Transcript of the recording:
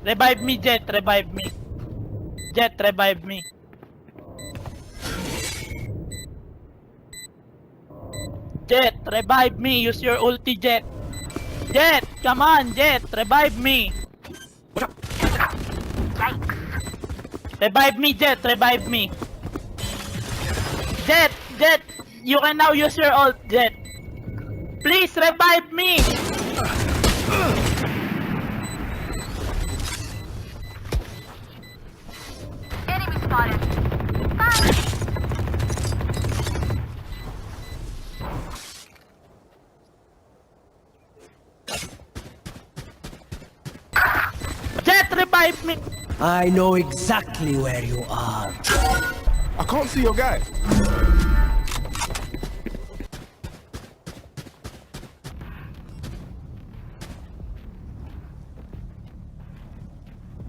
Revive me, Jet. Revive me. Jet, revive me. Jet, revive me. Use your ulti, Jet. Jet, come on, Jet. Revive me. Revive me, Jet. Revive me. Jet, Jet. You can now use your ult, Jet. Please revive me. Enemy spotted. Jet, revive me. I know exactly where you are. I can't see your guy.